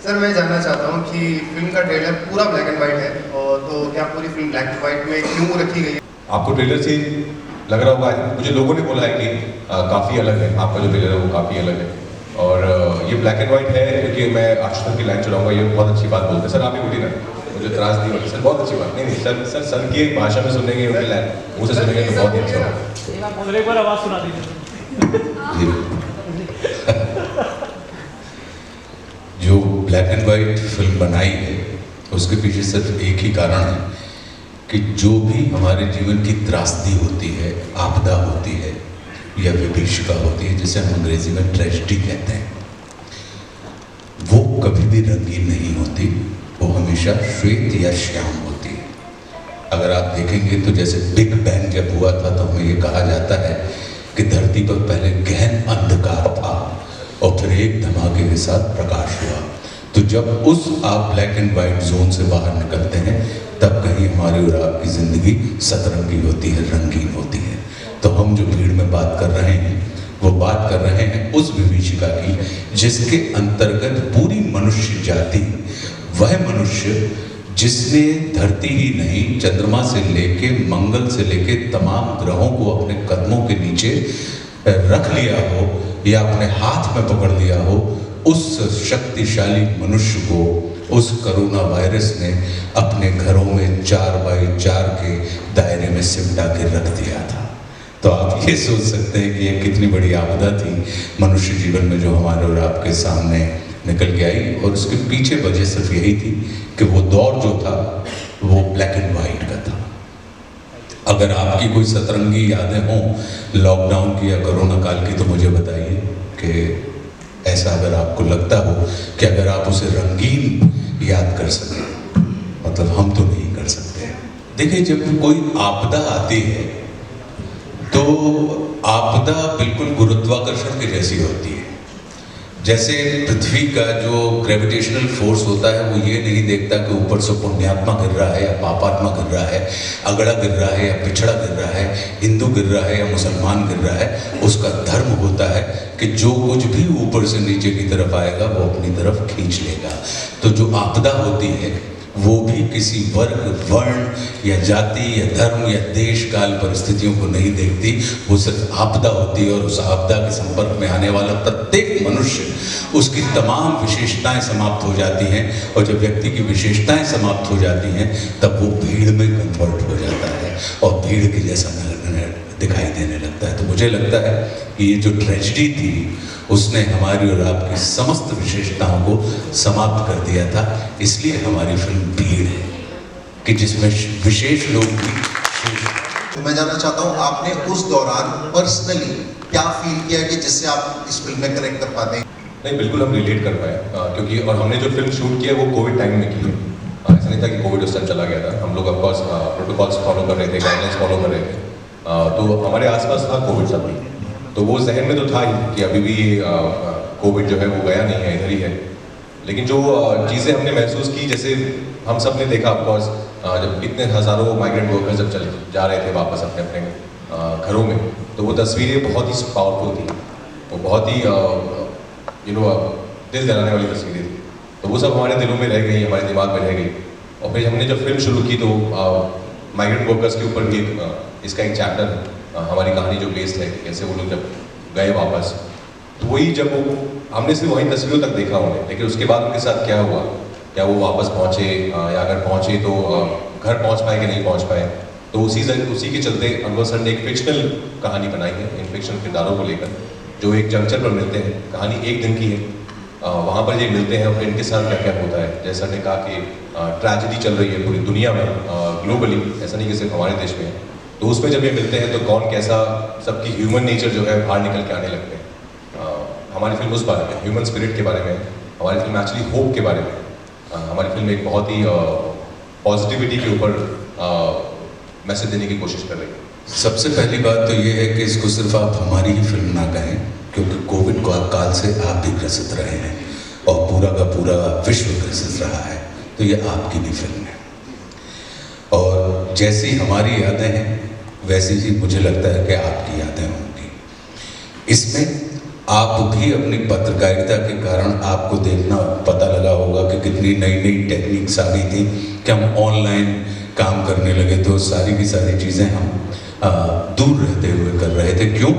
Sir मैं जानना चाहता हूँ कि फिल्म का ट्रेलर पूरा ब्लैक एंड वाइट है और तो क्या पूरी फिल्म ब्लैक एंड वाइट में क्यों रखी गई है? आपको ट्रेलर से लग रहा होगा, मुझे लोगों ने बोला है कि काफ़ी अलग है, आपका जो ट्रेलर है वो काफ़ी अलग है। और ये ब्लैक एंड वाइट है क्योंकि मैं आशुतोष की लाइन चलाऊंगा, ये बहुत अच्छी बात बोलते हैं। सर आप ही बोलिए ना, मुझे त्रास नहीं होगी सर, बहुत अच्छी बात। नहीं नहीं सर की एक भाषा में सुनेंगे, उनकी लाइन मुँह से सुनेंगे तो बहुत ही अच्छा होगा। एक बार आवाज़ सुना दीजिए। जो ब्लैक एंड वाइट फिल्म बनाई है उसके पीछे सिर्फ एक ही कारण है कि जो भी हमारे जीवन की त्रासदी होती है, आपदा होती है या विभीषिका होती है, जिसे हम अंग्रेजी में ट्रेजेडी कहते हैं, वो कभी भी रंगीन नहीं होती, वो हमेशा श्वेत या श्याम होती है। अगर आप देखेंगे तो जैसे बिग बैंग जब हुआ था तो हमें ये कहा जाता है कि धरती पर पहले गहन अंधकार था और फिर एक धमाके के साथ प्रकाश हुआ। तो जब उस आप ब्लैक एंड वाइट जोन से बाहर निकलते हैं तब कहीं हमारी और आपकी ज़िंदगी सतरंगी होती है, रंगीन होती है। तो हम जो भीड़ में बात कर रहे हैं वो बात कर रहे हैं उस विभीषिका की जिसके अंतर्गत पूरी मनुष्य जाति, वह मनुष्य जिसने धरती ही नहीं चंद्रमा से लेके मंगल से लेके तमाम ग्रहों को अपने कदमों के नीचे रख लिया हो या अपने हाथ में पकड़ लिया हो, उस शक्तिशाली मनुष्य को उस कोरोना वायरस ने अपने घरों में 4x4 के दायरे में सिमटा के रख दिया था। तो आप ये सोच सकते हैं कि ये कितनी बड़ी आपदा थी मनुष्य जीवन में जो हमारे और आपके सामने निकल के आई। और उसके पीछे वजह सिर्फ यही थी कि वो दौर जो था वो ब्लैक एंड वाइट का था। अगर आपकी कोई सतरंगी यादें हों लॉकडाउन की या कोरोना काल की तो मुझे बताइए कि ऐसा अगर आपको लगता हो कि अगर आप उसे रंगीन याद कर सकें, मतलब हम तो नहीं कर सकते। देखिए, जब कोई आपदा आती है तो आपदा बिल्कुल गुरुत्वाकर्षण की जैसी होती है। जैसे पृथ्वी का जो ग्रेविटेशनल फोर्स होता है वो ये नहीं देखता कि ऊपर से पुण्यात्मा गिर रहा है या पापात्मा गिर रहा है, अगड़ा गिर रहा है या पिछड़ा गिर रहा है, हिंदू गिर रहा है या मुसलमान गिर रहा है। उसका धर्म होता है कि जो कुछ भी ऊपर से नीचे की तरफ आएगा वो अपनी तरफ खींच लेगा। तो जो आपदा होती है वो भी किसी वर्ग, वर्ण या जाति या धर्म या देश काल परिस्थितियों को नहीं देखती, वो सिर्फ आपदा होती है। और उस आपदा के संपर्क में आने वाला प्रत्येक मनुष्य, उसकी तमाम विशेषताएं समाप्त हो जाती हैं। और जब व्यक्ति की विशेषताएं समाप्त हो जाती हैं तब वो भीड़ में कन्वर्ट हो जाता है और भीड़ के जैसा दिखाई देने लगता है। तो मुझे लगता है कि ये जो ट्रेजेडी थी उसने हमारी और आपकी समस्त विशेषताओं को समाप्त कर दिया था। इसलिए हमारी फिल्म भीड़ है कि जिसमें विशेष लोग भी। तो मैं जानना चाहता हूँ आपने उस दौरान पर्सनली क्या फील किया कि जिससे आप इस फिल्म में कनेक्ट कर पाते हैं? नहीं, बिल्कुल हम रिलेट कर पाए क्योंकि और हमने जो फिल्म शूट की है वो कोविड टाइम में की है। ऐसा नहीं था कि कोविड उस टाइम चला गया था, हम लोग ऑफकोर्स प्रोटोकॉल्स फॉलो कर रहे थे, गाइडलाइंस फॉलो कर रहे थे। तो हमारे आसपास था कोविड सब भी, तो वो जहन में तो था ही कि अभी भी कोविड जो है वो गया नहीं है, इधर ही है। लेकिन जो चीज़ें हमने महसूस की, जैसे हम सब ने देखा ऑफकोर्स जब इतने हज़ारों माइग्रेंट वर्कर्स जब चले जा रहे थे वापस अपने अपने घरों में, तो वो तस्वीरें बहुत ही पावरफुल थी, वो बहुत ही दिल दहलाने वाली तस्वीरें थी। तो वो सब हमारे दिलों में रह गई, हमारे दिमाग में रह गई। और फिर हमने जब फिल्म शुरू की तो माइग्रेंट वर्कर्स के ऊपर भी इसका एक चैप्टर हमारी कहानी जो बेस्ड है, कैसे वो लोग जब गए वापस, तो वही जब वो हमने सिर्फ वही तस्वीरों तक देखा उन्हें, लेकिन उसके बाद उनके साथ क्या हुआ, क्या वो वापस पहुँचे या अगर पहुँचे तो घर पहुँच पाए कि नहीं पहुँच पाए। तो उसी के चलते अनवर सर ने एक फिक्शनल कहानी बनाई है इन फिक्शनल किरदारों को लेकर, जो एक जंक्शन पर मिलते हैं। कहानी एक दिन की है, वहाँ पर ये मिलते हैं और फिर इनके साथ क्या क्या होता है। जैसा ने कहा कि ट्रेजेडी चल रही है पूरी दुनिया में, ग्लोबली, ऐसा नहीं कि सिर्फ हमारे देश में है। तो उसमें जब ये मिलते हैं तो कौन कैसा, सबकी ह्यूमन नेचर जो है बाहर निकल के आने लगते हैं। हमारी फिल्म उस बारे में, ह्यूमन स्पिरिट के बारे में, हमारी फिल्म एक्चुअली होप के बारे में। हमारी फिल्म एक बहुत ही पॉजिटिविटी के ऊपर मैसेज देने की कोशिश कर रही है। सबसे पहली बात तो ये है कि इसको सिर्फ आप हमारी ही फिल्म ना कहें, क्योंकि कोविड काल से आप भी ग्रसित रहे हैं और पूरा का पूरा विश्व ग्रसित रहा है, तो ये आपकी भी फिल्म है। और जैसी हमारी यादें हैं वैसी ही मुझे लगता है कि आपकी यादें होंगी। इसमें आप भी अपनी पत्रकारिता के कारण आपको देखना पता लगा होगा कि कितनी नई नई टेक्निक्स आ गई थी कि हम ऑनलाइन काम करने लगे, तो सारी की सारी चीज़ें हम दूर रहते हुए कर रहे थे। क्यों?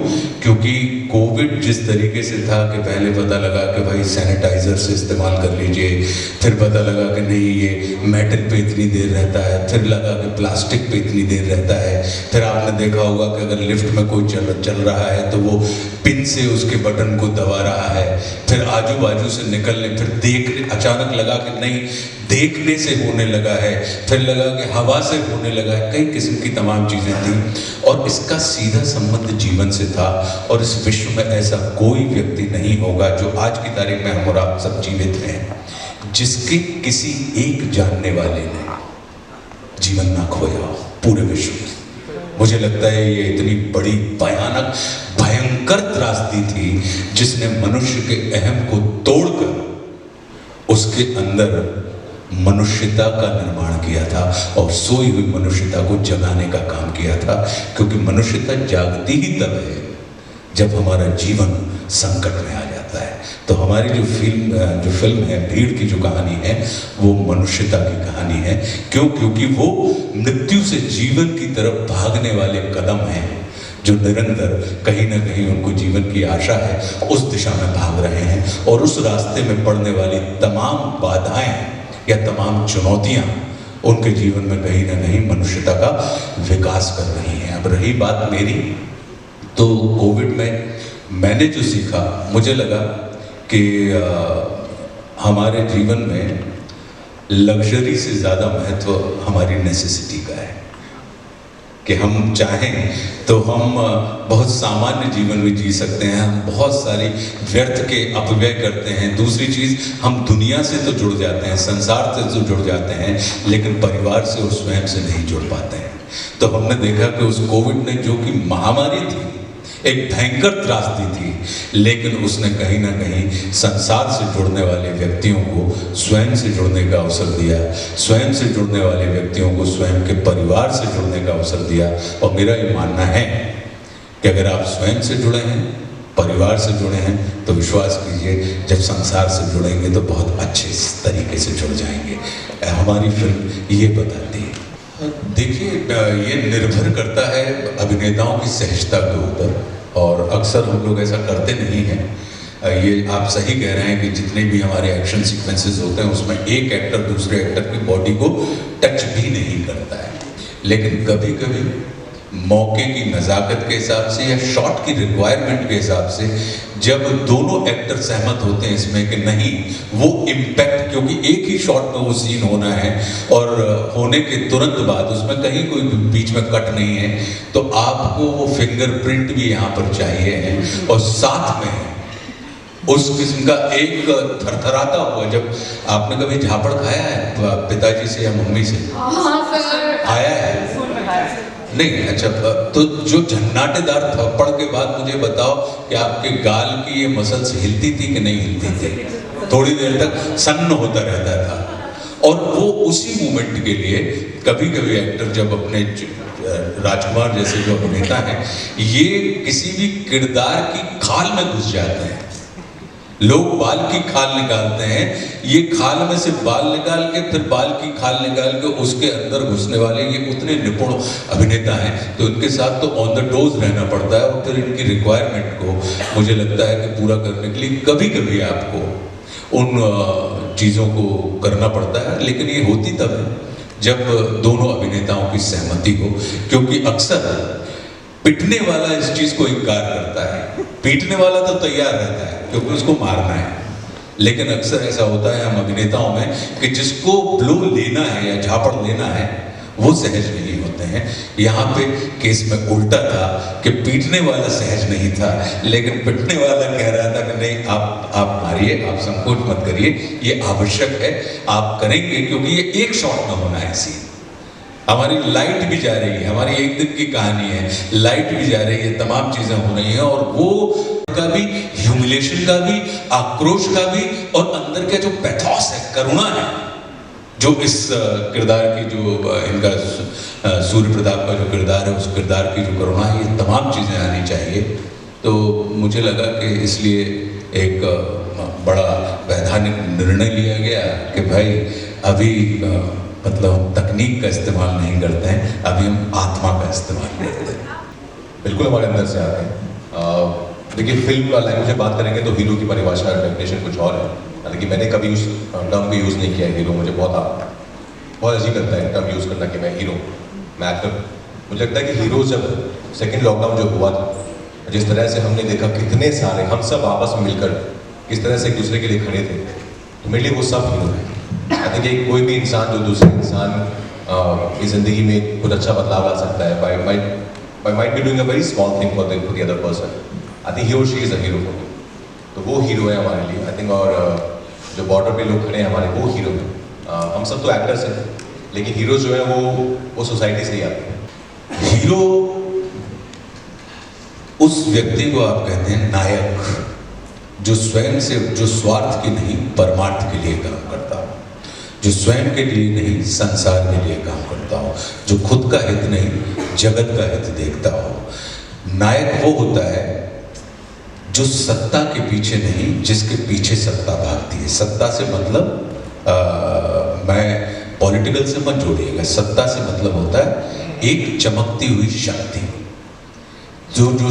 क्योंकि कोविड जिस तरीके से था कि पहले पता लगा कि भाई सैनिटाइज़र से इस्तेमाल कर लीजिए, फिर पता लगा कि नहीं ये मेटल पे इतनी देर रहता है, फिर लगा कि प्लास्टिक पे इतनी देर रहता है, फिर आपने देखा होगा कि अगर लिफ्ट में कोई चल रहा है तो वो पिन से उसके बटन को दबा रहा है, फिर आजू बाजू से निकलने, फिर देखने, अचानक लगा कि नहीं देखने से होने लगा है, फिर लगा कि हवा से होने लगा है, कई किस्म की तमाम चीज़ें थी और इसका सीधा संबंध जीवन से था। और इस विश्व में ऐसा कोई व्यक्ति नहीं होगा जो आज की तारीख में हम और आप सब जीवित हैं जिसके किसी एक जानने वाले ने जीवन ना खोया हो पूरे विश्व में। मुझे लगता है ये इतनी बड़ी भयानक भयंकर त्रासदी थी जिसने मनुष्य के अहम को तोड़कर उसके अंदर मनुष्यता का निर्माण किया था और सोई हुई मनुष्यता को जगाने का काम किया था। क्योंकि मनुष्यता जागती ही तब है जब हमारा जीवन संकट में आ जाता है। तो हमारी जो फिल्म है भीड़ की जो कहानी है वो मनुष्यता की कहानी है। क्यों? क्योंकि वो मृत्यु से जीवन की तरफ भागने वाले कदम हैं जो निरंतर कहीं ना कहीं उनको जीवन की आशा है उस दिशा में भाग रहे हैं और उस रास्ते में पड़ने वाली तमाम बाधाएं या तमाम चुनौतियां उनके जीवन में कहीं ना कहीं मनुष्यता का विकास कर रही हैं। अब रही बात मेरी, तो कोविड में मैंने जो सीखा, मुझे लगा कि हमारे जीवन में लग्जरी से ज़्यादा महत्व हमारी नेसेसिटी का है कि हम चाहें तो हम बहुत सामान्य जीवन भी जी सकते हैं, हम बहुत सारी व्यर्थ के अपव्यय करते हैं। दूसरी चीज़, हम दुनिया से तो जुड़ जाते हैं, संसार से तो जुड़ जाते हैं, लेकिन परिवार से और स्वयं से नहीं जुड़ पाते हैं। तो हमने देखा कि उस कोविड ने, जो कि महामारी थी, एक भयंकर त्रासदी थी, लेकिन उसने कहीं ना कहीं संसार से जुड़ने वाले व्यक्तियों को स्वयं से जुड़ने का अवसर दिया, स्वयं से जुड़ने वाले व्यक्तियों को स्वयं के परिवार से जुड़ने का अवसर दिया। और मेरा ये मानना है कि अगर आप स्वयं से जुड़े हैं, परिवार से जुड़े हैं, तो विश्वास कीजिए जब संसार से जुड़ेंगे तो बहुत अच्छे तरीके से जुड़ जाएंगे। हमारी फिल्म ये बताती है। देखिए, ये निर्भर करता है अभिनेताओं की सहजता के ऊपर और अक्सर हम लोग ऐसा करते नहीं हैं। ये आप सही कह रहे हैं कि जितने भी हमारे एक्शन सीक्वेंसेस होते हैं उसमें एक एक्टर दूसरे एक्टर की बॉडी को टच भी नहीं करता है, लेकिन कभी कभी मौके की नज़ाकत के हिसाब से या शॉट की रिक्वायरमेंट के हिसाब से जब दोनों एक्टर सहमत होते हैं इसमें कि नहीं वो इम्पैक्ट, क्योंकि एक ही शॉट में वो सीन होना है और होने के तुरंत बाद उसमें कहीं कोई बीच में कट नहीं है, तो आपको वो फिंगरप्रिंट भी यहाँ पर चाहिए है और साथ में उस किस्म का एक थरथराता हुआ। जब आपने कभी झापड़ खाया है पिताजी से या मम्मी से? आया है? नहीं? अच्छा, तो जो झन्नाटेदार थप्पड़ के बाद मुझे बताओ कि आपके गाल की ये मसल्स हिलती थी कि नहीं हिलती थी? थोड़ी देर तक सन्न होता रहता था। और वो उसी मोमेंट के लिए कभी कभी एक्टर जब अपने राजकुमार जैसे जो अभिनेता हैं, ये किसी भी किरदार की खाल में घुस जाते हैं। लोग बाल की खाल निकालते हैं, ये खाल में से बाल निकाल के फिर बाल की खाल निकाल के उसके अंदर घुसने वाले ये उतने निपुण अभिनेता हैं, तो इनके साथ तो ऑन द टोज रहना पड़ता है और फिर इनकी रिक्वायरमेंट को मुझे लगता है कि पूरा करने के लिए कभी कभी आपको उन चीज़ों को करना पड़ता है। लेकिन ये होती तब है जब दोनों अभिनेताओं की सहमति हो, क्योंकि अक्सर पिटने वाला इस चीज़ को इनकार करता है, पीटने वाला तो तैयार रहता है क्योंकि उसको मारना है। लेकिन अक्सर ऐसा होता है हम अभिनेताओं में कि जिसको ब्लो लेना है या झापड़ लेना है वो सहज नहीं होते हैं। यहाँ पे केस में उल्टा था कि पीटने वाला सहज नहीं था, लेकिन पिटने वाला कह रहा था कि नहीं आप मारिए, आप संकोच मत करिए, ये आवश्यक है, आप करेंगे क्योंकि ये एक शॉट में होना है सीन। हमारी लाइट भी जा रही है, हमारी एक दिन की कहानी है, लाइट भी जा रही है, तमाम चीजें हो रही हैं और वो का भी, ह्यूमिलेशन का भी, आक्रोश का भी और अंदर का जो पैथोस है, करुणा है, जो इस किरदार की जो इनका सूर्य प्रताप का जो किरदार है उस किरदार की जो करुणा है, ये तमाम चीजें आनी चाहिए। तो मुझे लगा कि इसलिए एक बड़ा वैधानिक निर्णय लिया गया कि भाई अभी मतलब हम तकनीक का इस्तेमाल नहीं करते हैं, अभी हम आत्मा का इस्तेमाल करते हैं। बिल्कुल हमारे अंदर से आते हैं। देखिए, फिल्म का लैंग्वेज में बात करेंगे तो हीरो की परिभाषा डेफिनेशन कुछ और है, हालांकि मैंने कभी उस टर्म भी यूज़ नहीं किया है हीरो। मुझे बहुत अजीब लगता है टर्म यूज़ करना कि मैं हीरो, मैं एक्टर। मुझे लगता है कि हीरो जब सेकेंड लॉकडाउन जो हुआ था, जिस तरह से हमने देखा कितने सारे हम सब आपस में मिलकर किस तरह से एक दूसरे के लिए खड़े थे, तो मेरे लिए वो सब हीरो है। आई थिंक कोई भी इंसान जो दूसरे इंसान की ज़िंदगी में कुछ अच्छा बदलाव ला सकता है by might be doing a very small thing for the other person, I think he or she is a hero for me. तो वो हीरो है हमारे लिए आई थिंक। और जो बॉर्डर पे लोग खड़े हैं हमारे, वो हीरो हैं। हम सब तो एक्टर्स हैं, लेकिन हीरो जो है वो सोसाइटी से ही आते हैं। हीरो उस व्यक्ति को आप कहते हैं नायक, जो स्वयं से, जो स्वार्थ की नहीं परमार्थ के लिए काम करता हो, जो स्वयं के लिए नहीं संसार के लिए काम करता हो, जो खुद का हित नहीं जगत का हित देखता हो। नायक वो होता है जो सत्ता के पीछे नहीं, जिसके पीछे सत्ता भागती है। सत्ता से मतलब मैं पॉलिटिकल से मत जोड़िएगा, सत्ता से मतलब होता है एक चमकती हुई शक्ति, जो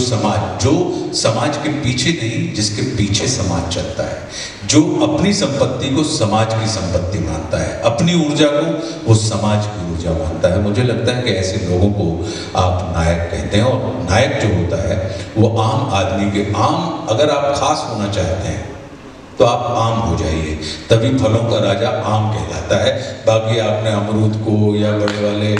समाज के पीछे नहीं, जिसके पीछे समाज चलता है, जो अपनी संपत्ति को समाज की संपत्ति मानता है, अपनी ऊर्जा को वो समाज की ऊर्जा मानता है। मुझे लगता है कि ऐसे लोगों को आप नायक कहते हैं। और नायक जो होता है वो आम आदमी के अगर आप खास होना चाहते हैं तो आप आम हो जाइए, तभी फलों का राजा आम कहलाता है। बाकी आपने अमरूद को या बड़े वाले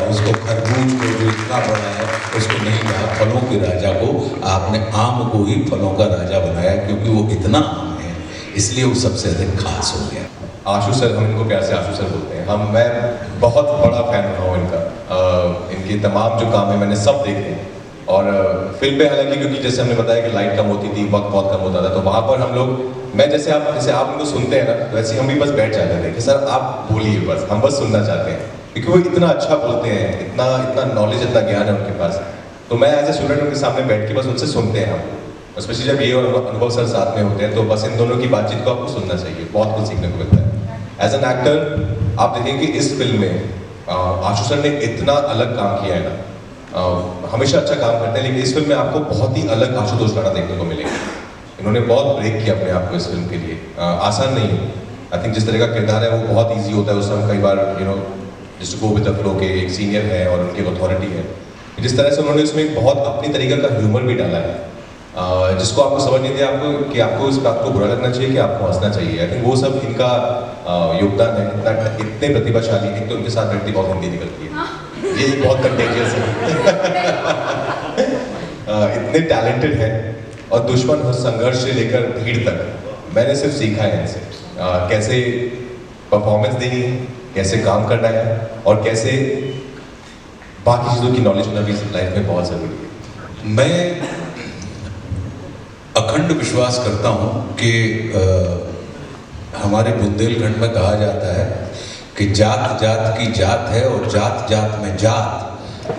उसको खरबूज को जो इतना बड़ा है उसको नहीं कहा, फलों के राजा को आपने आम को ही फलों का राजा बनाया, क्योंकि वो इतना आम है इसलिए वो सबसे अधिक खास हो गया। आशु सर, हम इनको प्यार से आशु सर बोलते हैं। मैं बहुत बड़ा फैन रहा हूँ इनका। इनके तमाम जो काम है मैंने सब देखे हैं। और फिल्म पे हालांकि क्योंकि जैसे हमने बताया कि लाइट कम होती थी, वक्त बहुत कम होता था, तो वहाँ पर हम लोग, मैं जैसे आप उनको सुनते हैं ना, वैसे हम भी बस बैठ जाते थे कि सर आप बोलिए, बस हम बस सुनना चाहते हैं, क्योंकि वो इतना अच्छा बोलते हैं, इतना नॉलेज, इतना ज्ञान है उनके पास। तो मैं एज ए स्टूडेंट उनके सामने बैठ के बस उनसे सुनते हैं हम, स्पेशली जब ये और अनुभव सर साथ में होते हैं, तो बस इन दोनों की बातचीत को आपको सुनना चाहिए, बहुत कुछ सीखने को मिलता है। एज एन एक्टर आप देखेंगे इस फिल्म में आशु सर ने इतना अलग काम किया है ना। हमेशा अच्छा काम करते हैं, लेकिन इस फिल्म में आपको बहुत ही अलग आशुतोष राणा देखने को मिलेगा। इन्होंने बहुत ब्रेक किया अपने आप को इस फिल्म के लिए। आसान नहीं है। आई थिंक जिस तरह का किरदार है वो बहुत ईजी होता है, उसमें हम कई बार just go with the flow के एक सीनियर है और उनकी अथॉरिटी है। जिस तरह से उन्होंने इसमें बहुत अपनी तरीके का ह्यूमर भी डाला है, जिसको आपको समझ नहीं दिया कि आपको इस बात को बुरा लगना चाहिए कि आपको हंसना चाहिए। आई थिंक वो सब इनका योगदान है। इतने प्रतिभाशाली, एक तो उनके साथ बैठती बहुत हिंदी निकलती है, ये बहुत कंटेजियस है। इतने टैलेंटेड है और दुश्मन संघर्ष से लेकर भीड़ तक मैंने सिर्फ सीखा है इनसे कैसे परफॉर्मेंस देनी है, कैसे काम करना है और कैसे बाकी चीज़ों की नॉलेज होना भी लाइफ में बहुत ज़रूरी है। मैं अखंड विश्वास करता हूँ कि हमारे बुंदेलखंड में कहा जाता है कि जात जात की जात है और जात जात में जात,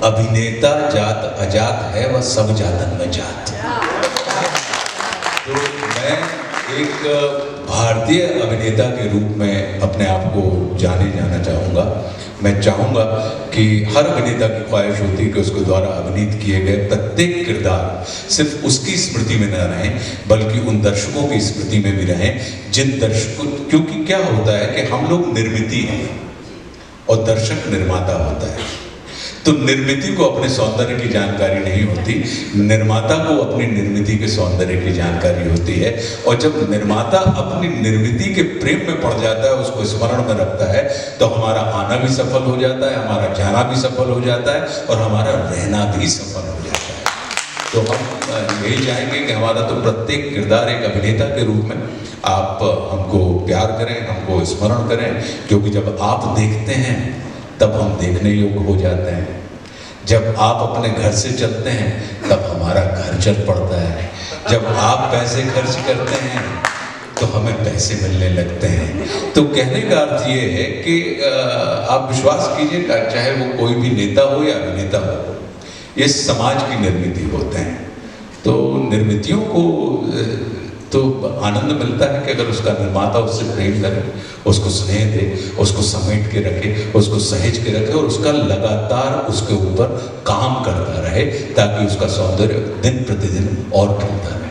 अभिनेता जात अजात है वह सब जातन में जात। तो मैं एक भारतीय अभिनेता के रूप में अपने आप को जाने जाना चाहूँगा। मैं चाहूँगा कि हर अभिनेता की ख्वाहिश होती है कि उसके द्वारा अभिनीत किए गए प्रत्येक किरदार सिर्फ उसकी स्मृति में न रहें, बल्कि उन दर्शकों की स्मृति में भी रहें जिन दर्शकों, क्योंकि क्या होता है कि हम लोग निर्मिती हैं और दर्शक निर्माता होता है। तो निर्मिती को अपने सौंदर्य की जानकारी नहीं होती, निर्माता को अपनी निर्मिती के सौंदर्य की जानकारी होती है। और जब निर्माता अपनी निर्मिती के प्रेम में पड़ जाता है, उसको स्मरण में रखता है, तो हमारा आना भी सफल हो जाता है, हमारा जाना भी सफल हो जाता है और हमारा रहना भी सफल हो जाता है। तो हम यही चाहेंगे कि हमारा तो प्रत्येक किरदार एक अभिनेता के रूप में आप हमको प्यार करें, हमको स्मरण करें, क्योंकि जब आप देखते हैं तब हम देखने योग्य हो जाते हैं। जब आप अपने घर से चलते हैं तब हमारा घर चल पड़ता है। जब आप पैसे खर्च करते हैं तो हमें पैसे मिलने लगते हैं। तो कहने का अर्थ ये है कि आप विश्वास कीजिए, चाहे वो कोई भी नेता हो या अभिनेता हो, ये समाज की निर्मिती होते हैं। तो निर्मितियों को तो आनंद मिलता है कि अगर उसका निर्माता उससे प्रेम करे, उसको स्नेह दे, उसको समेट के रखे, उसको सहेज के रखे और उसका लगातार उसके ऊपर काम करता रहे ताकि उसका सौंदर्य दिन प्रतिदिन और खिलता रहे।